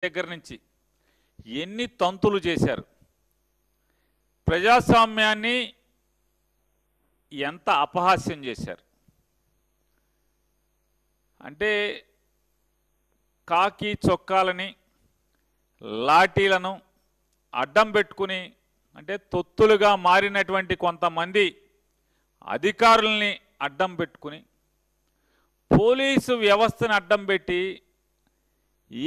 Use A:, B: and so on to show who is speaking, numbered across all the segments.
A: దగ్గర నుంచి ఎన్ని తంతులు చేశారు, ప్రజాస్వామ్యాన్ని ఎంత అపహాస్యం చేశారు. అంటే కాకి చొక్కాలని లాఠీలను అడ్డం పెట్టుకుని, అంటే తొత్తులుగా మారినటువంటి కొంతమంది అధికారుల్ని అడ్డం పెట్టుకుని, పోలీసు వ్యవస్థను అడ్డం పెట్టి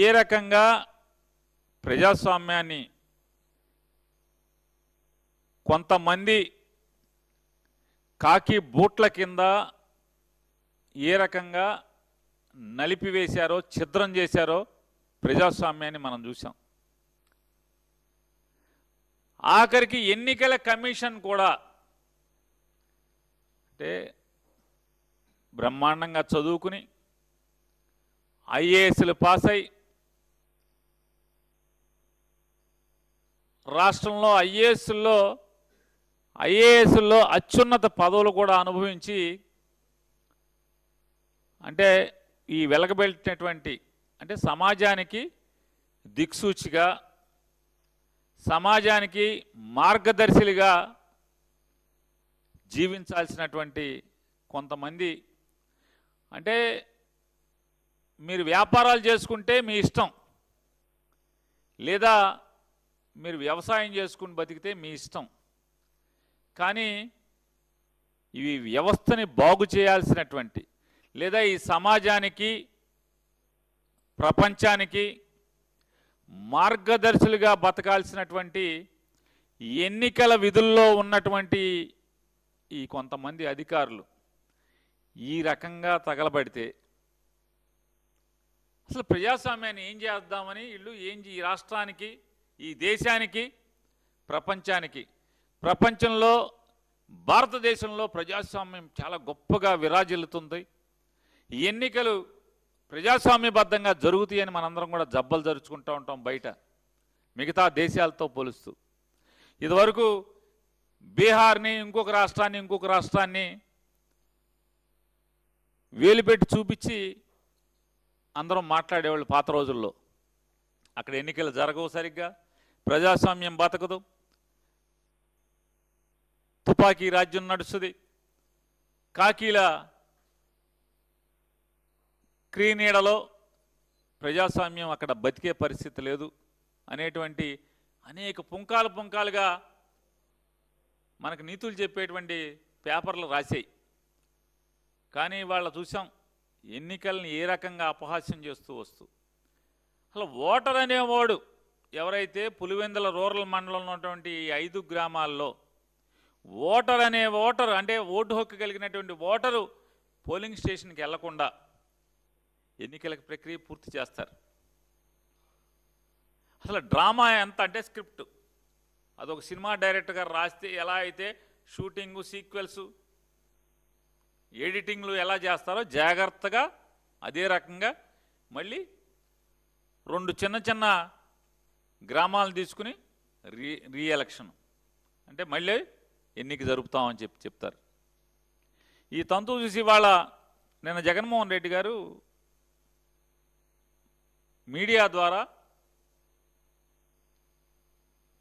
A: ఏ రకంగా ప్రజాస్వామ్యాన్ని కొంతమంది కాకి బూట్ల కింద ఏ రకంగా నలిపివేశారో, ఛిద్రం చేశారో ప్రజాస్వామ్యాన్ని మనం చూసాం. ఆఖరికి ఎన్నికల కమిషన్ కూడా అంటే బ్రహ్మాండంగా చదువుకుని ఐఏఎస్లు పాస్ అయి రాష్ట్రంలో ఐఏఎస్లో అత్యున్నత పదవులు కూడా అనుభవించి, అంటే ఈ వెలగబెట్టినటువంటి అంటే సమాజానికి దిక్సూచిగా, సమాజానికి మార్గదర్శిలుగా జీవించాల్సినటువంటి కొంతమంది, అంటే మీరు వ్యాపారాలు చేసుకుంటే మీ ఇష్టం, లేదా మీరు వ్యవసాయం చేసుకుని బతికితే మీ ఇష్టం, కానీ ఇవి వ్యవస్థని బాగు చేయాల్సినటువంటి, లేదా ఈ సమాజానికి ప్రపంచానికి మార్గదర్శులుగా బతకాల్సినటువంటి ఎన్నికల విధుల్లో ఉన్నటువంటి ఈ కొంతమంది అధికారులు ఈ రకంగా తగలబడితే అసలు ప్రజాస్వామ్యాన్ని ఏం చేద్దామని వీళ్ళు ఈ రాష్ట్రానికి, ఈ దేశానికి, ప్రపంచానికి, ప్రపంచంలో భారతదేశంలో ప్రజాస్వామ్యం చాలా గొప్పగా విరాజిల్లుతుంది, ఎన్నికలు ప్రజాస్వామ్యబద్ధంగా జరుగుతాయని మనందరం కూడా జబ్బలు జరుచుకుంటూ ఉంటాం బయట మిగతా దేశాలతో పోలుస్తూ. ఇదివరకు బీహార్ని ఇంకొక రాష్ట్రాన్ని వేలుపెట్టి చూపించి అందరం మాట్లాడేవాళ్ళు పాత రోజుల్లో. అక్కడ ఎన్నికలు జరగవు సరిగ్గా, ప్రజాస్వామ్యం బతకదు, తుపాకీ రాజ్యం నడుస్తుంది, కాకీల క్రీనీడలో ప్రజాస్వామ్యం అక్కడ బతికే పరిస్థితి లేదు అనేటువంటి అనేక పుంకాలుగా మనకు నీతులు చెప్పేటువంటి పేపర్లు రాశాయి. కానీ వాళ్ళ చూసాం ఎన్నికల్ని ఏ రకంగా అపహాస్యం చేస్తూ వస్తూ. అసలు ఓటర్ అనేవాడు ఎవరైతే పులివెందుల రూరల్ మండలంలో ఉన్నటువంటి 5 గ్రామాల్లో ఓటర్ అంటే ఓటు హక్కు కలిగినటువంటి ఓటరు పోలింగ్ స్టేషన్కి వెళ్లకుండా ఎన్నికల ప్రక్రియ పూర్తి చేస్తారు. అసలు డ్రామా ఎంత అంటే స్క్రిప్ట్ అదొక సినిమా డైరెక్టర్ గారు రాస్తే ఎలా అయితే షూటింగు, సీక్వెల్స్, ఎడిటింగ్లు ఎలా చేస్తారో జాగ్రత్తగా అదే రకంగా మళ్ళీ 2 చిన్న గ్రామాలు తీసుకుని రీఎలక్షన్ అంటే మళ్ళీ ఎన్నిక జరుపుతామని చెప్తారు. ఈ తంతు చూసి వాళ్ళ నిన్న జగన్మోహన్ రెడ్డి గారు మీడియా ద్వారా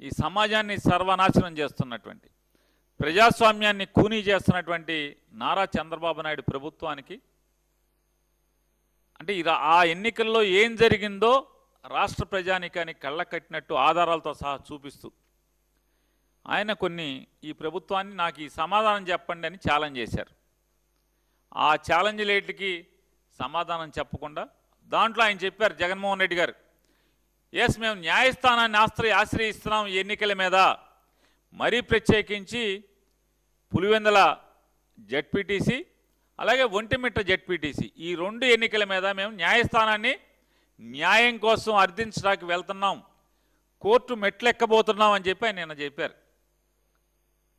A: ఈ సమాజాన్ని సర్వనాశనం చేస్తున్నటువంటి, ప్రజాస్వామ్యాన్ని కూనీ చేస్తున్నటువంటి నారా చంద్రబాబు నాయుడు ప్రభుత్వానికి, అంటే ఆ ఎన్నికల్లో ఏం జరిగిందో రాష్ట్ర ప్రజానికానికి కళ్ళ కట్టినట్టు ఆధారాలతో సహా చూపిస్తూ ఆయన ఈ ప్రభుత్వాన్ని నాకు ఈ సమాధానం చెప్పండి అని ఛాలెంజ్ చేశారు. ఆ ఛాలెంజ్లేటికి సమాధానం చెప్పకుండా దాంట్లో ఆయన చెప్పారు, జగన్మోహన్ రెడ్డి గారు, ఎస్ మేము న్యాయస్థానాన్ని ఆశ్రయిస్తున్నాం ఈ ఎన్నికల మీద, మరీ ప్రత్యేకించి పులివెందుల జెడ్పీటీసీ అలాగే ఒంటిమిట్ట జెడ్పీటీసీ ఈ 2 ఎన్నికల మీద మేము న్యాయస్థానాన్ని న్యాయం కోసం అర్థించడానికి వెళ్తున్నాం, కోర్టు మెట్లెక్కబోతున్నాం అని చెప్పి ఆయన నిన్న చెప్పారు.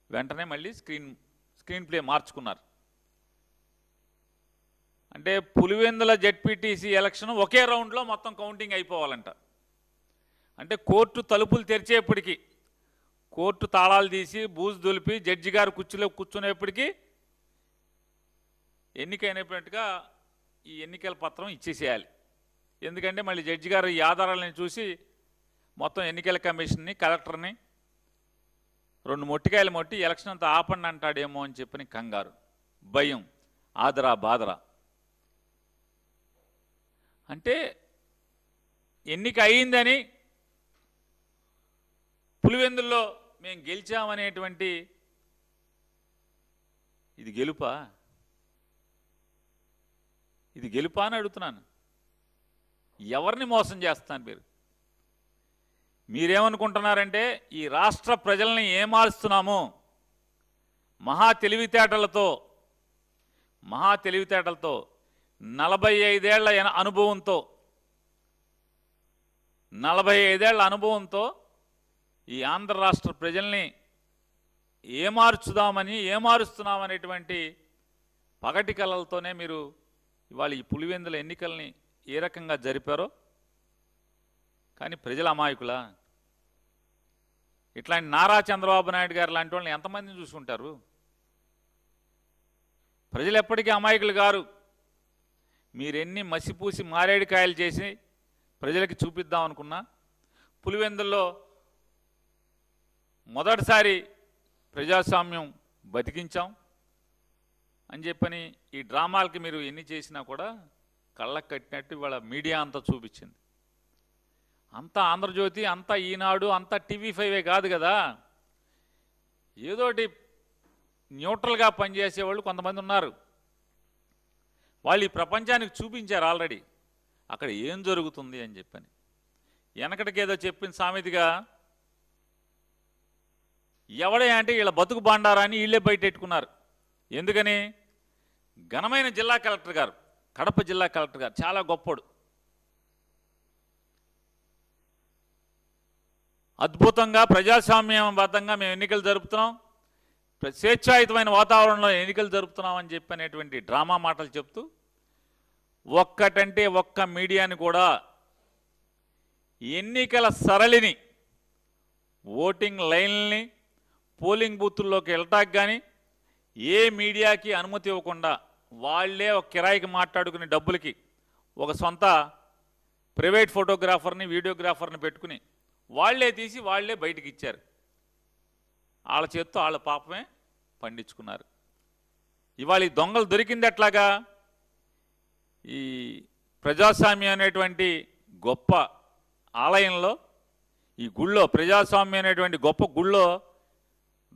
A: వెంటనే మళ్ళీ స్క్రీన్ ప్లే మార్చుకున్నారు. అంటే పులివెందుల జెడ్పీటీసీ ఎలక్షన్ ఒకే రౌండ్లో మొత్తం కౌంటింగ్ అయిపోవాలంట. అంటే కోర్టు తలుపులు తెరిచేప్పటికీ, కోర్టు తాళాలు తీసి బూజు దులిపి జడ్జి గారు కుర్చీలో కూర్చునేప్పటికీ ఎన్నికైనట్టుగా ఈ ఎన్నికల పత్రం ఇచ్చేసేయాలి. ఎందుకంటే మళ్ళీ జడ్జి గారు ఈ ఆధారాలను చూసి మొత్తం ఎన్నికల కమిషన్ని కలెక్టర్ని 2 మొట్టికాయలు మొట్టి ఎలక్షన్ అంతా ఆపండి అంటాడేమో అని చెప్పని కంగారు, భయం, ఆదరా బాదరా. అంటే ఎన్నిక అయిందని పులివెందుల్లో మేము గెలిచామనేటువంటి ఇది గెలుపా? ఇది గెలుపా అని అడుగుతున్నాను. ఎవరిని మోసం చేస్తాను మీరు? మీరేమనుకుంటున్నారంటే ఈ రాష్ట్ర ప్రజల్ని ఏమారుస్తున్నాము మహా తెలివితేటలతో 45 ఏళ్ల అనుభవంతో 45 ఏళ్ల అనుభవంతో ఈ ఆంధ్ర రాష్ట్ర ప్రజల్ని ఏమారుస్తున్నామనేటువంటి పగటి కళలతోనే మీరు ఇవాళ ఈ పులివెందుల ఎన్నికల్ని ఏ రకంగా జరిపారో. కానీ ప్రజల అమాయకులా? ఇట్లాంటి నారా చంద్రబాబు నాయుడు గారు లాంటి వాళ్ళని ఎంతమందిని చూసుకుంటారు? ప్రజలు ఎప్పటికీ అమాయకులు గారు. మీరెన్ని మసిపూసి మారేడుకాయలు చేసి ప్రజలకి చూపిద్దాం అనుకున్నా, పులివెందుల్లో మొదటిసారి ప్రజాస్వామ్యం బతికించాం అని చెప్పని ఈ డ్రామాలకి మీరు ఎన్ని చేసినా కూడా కళ్ళకు కట్టినట్టు ఇవాళ మీడియా అంతా చూపించింది. అంతా ఆంధ్రజ్యోతి, అంతా ఈనాడు, అంతా TV5 కాదు కదా. ఏదోటి న్యూట్రల్గా పనిచేసేవాళ్ళు కొంతమంది ఉన్నారు. వాళ్ళు ఈ ప్రపంచానికి చూపించారు ఆల్రెడీ అక్కడ ఏం జరుగుతుంది అని చెప్పని. వెనకటికేదో చెప్పిన సామెతగా ఎవడే అంటే వీళ్ళ బతుకు బాండారాన్ని వీళ్ళే బయటెట్టుకున్నారు. ఎందుకని? ఘనమైన జిల్లా కలెక్టర్ గారు, కడప జిల్లా కలెక్టర్ గారు చాలా గొప్పోడు, అద్భుతంగా ప్రజాస్వామ్యబద్ధంగా మేము ఎన్నికలు జరుపుతున్నాం, స్వేచ్ఛాయుతమైన వాతావరణంలో ఎన్నికలు జరుపుతున్నాం అని చెప్పనేటువంటి డ్రామా మాటలు చెప్తూ ఒక్కటంటే ఒక్క మీడియాని కూడా ఎన్నికల సరళిని, ఓటింగ్ లైన్లని, పోలింగ్ బూతుల్లోకి వెళ్ళటానికి కానీ ఏ మీడియాకి అనుమతి ఇవ్వకుండా వాళ్ళే ఒక కిరాయికి మాట్లాడుకునే డబ్బులకి ఒక సొంత ప్రైవేట్ ఫోటోగ్రాఫర్ని, వీడియోగ్రాఫర్ని పెట్టుకుని వాళ్లే తీసి వాళ్లే బయటికి ఇచ్చారు. వాళ్ళ చేత్తో వాళ్ళ పాపమే పండించుకున్నారు. ఇవాళ ఈ దొంగలు దొరికింది ఎట్లాగా? ఈ ప్రజాస్వామ్యం అనేటువంటి గొప్ప ఆలయంలో, ఈ గుళ్ళో, ప్రజాస్వామ్యం అనేటువంటి గొప్ప గుళ్ళో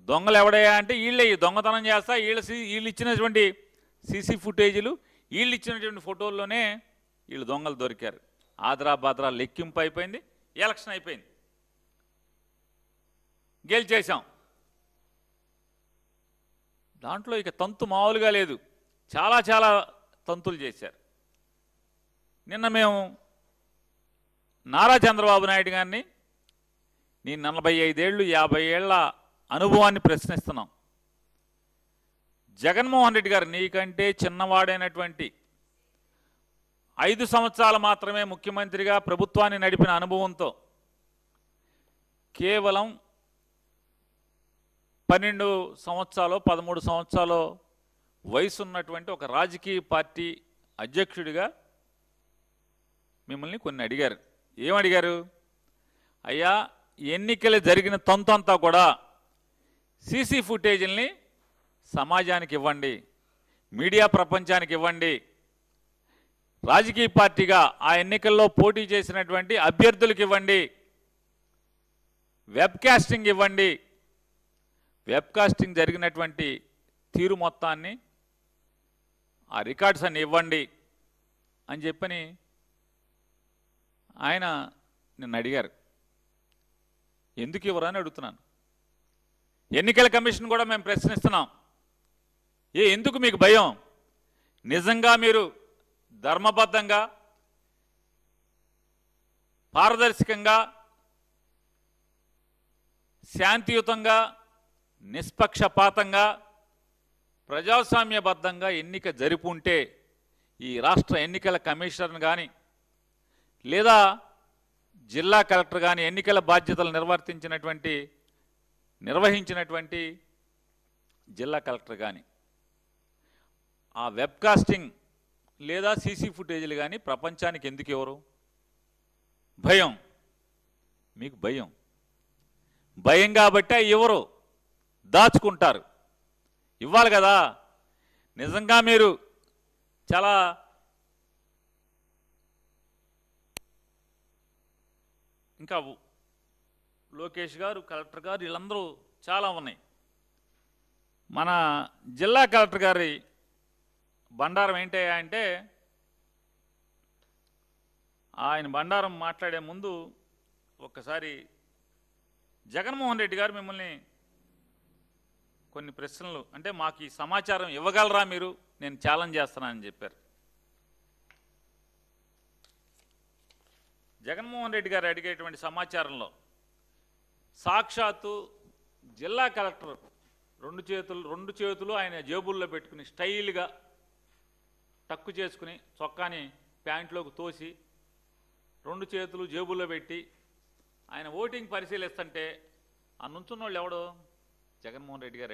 A: దొంగలు ఎవడయ్యా అంటే వీళ్ళే ఈ దొంగతనం చేస్తా వీళ్ళు ఇచ్చినటువంటి సీసీ ఫుటేజీలు, వీళ్ళు ఇచ్చినటువంటి ఫోటోల్లోనే వీళ్ళు దొంగలు దొరికారు. ఆదరా బాదరా లెక్కింపు అయిపోయింది, ఎలక్షన్ అయిపోయింది, గెలిచేశాం. దాంట్లో ఇక తంతు మామూలుగా లేదు, చాలా చాలా తంతులు చేశారు. నిన్న మేము నారా చంద్రబాబు నాయుడు గారిని నీ 45 ఏళ్ళు 50 ఏళ్ల అనుభవాన్ని ప్రశ్నిస్తున్నాం. జగన్మోహన్ రెడ్డి గారు నీకంటే చిన్నవాడైనటువంటి 5 సంవత్సరాలు మాత్రమే ముఖ్యమంత్రిగా ప్రభుత్వాన్ని నడిపిన అనుభవంతో కేవలం 12 సంవత్సరాలు 13 సంవత్సరాలు వయసు ఉన్నటువంటి ఒక రాజకీయ పార్టీ అధ్యక్షుడిగా మిమ్మల్ని కొన్ని అడిగారు. ఏమడిగారు? అయ్యా ఎన్నికలు జరిగిన తంతంతా కూడా సీసీ ఫుటేజీల్ని సమాజానికి ఇవ్వండి, మీడియా ప్రపంచానికి ఇవ్వండి, రాజకీయ పార్టీగా ఆ ఎన్నికల్లో పోటీ చేసినటువంటి అభ్యర్థులకు ఇవ్వండి, వెబ్కాస్టింగ్ ఇవ్వండి, వెబ్కాస్టింగ్ జరిగినటువంటి తీరు మొత్తాన్ని, ఆ రికార్డ్స్ అన్ని ఇవ్వండి అని చెప్పని ఆయన నిన్ను అడిగారు. ఎందుకు ఇవ్వరు అని అడుగుతున్నాను. ఎన్నికల కమిషన్ కూడా మేము ప్రశ్నిస్తున్నాం. ఎందుకు మీకు భయం? నిజంగా మీరు ధర్మబద్ధంగా, పారదర్శకంగా, శాంతియుతంగా, నిష్పక్షపాతంగా, ప్రజాస్వామ్యబద్ధంగా ఎన్నిక జరుపుంటే ఈ రాష్ట్ర ఎన్నికల కమిషనర్ కానీ లేదా జిల్లా కలెక్టర్ కానీ ఎన్నికల బాధ్యతలు నిర్వహించినటువంటి జిల్లా కలెక్టర్ కానీ ఆ వెబ్కాస్టింగ్ లేదా సీసీ ఫుటేజీలు కానీ ప్రపంచానికి ఎందుకు ఇవ్వరు? భయం. మీకు భయం. భయం కాబట్టి ఎవరు దాచుకుంటారు. ఇవ్వాలి కదా. నిజంగా మీరు చాలా ఇంకా లోకేష్ గారు, కలెక్టర్ గారు, వీళ్ళందరూ చాలా ఉన్నాయి. మన జిల్లా కలెక్టర్ గారి బండారం ఏంటయ్యా అంటే, ఆయన బండారం మాట్లాడే ముందు ఒక్కసారి జగన్మోహన్ రెడ్డి గారు మిమ్మల్ని కొన్ని ప్రశ్నలు, అంటే మాకు ఈ సమాచారం ఇవ్వగలరా మీరు, నేను ఛాలెంజ్ చేస్తున్నానని చెప్పారు. జగన్మోహన్ రెడ్డి గారు అడిగేటువంటి సమాచారంలో సాక్షాత్తు జిల్లా కలెక్టర్ రెండు చేతులు ఆయన జేబుల్లో పెట్టుకుని స్టైల్గా టక్కు చేసుకుని చొక్కాని ప్యాంట్లోకి తోసి 2 చేతులు జేబుల్లో పెట్టి ఆయన ఓటింగ్ పరిశీలిస్తుంటే ఆ నుంచున్న వాళ్ళు ఎవడో జగన్మోహన్ రెడ్డి గారు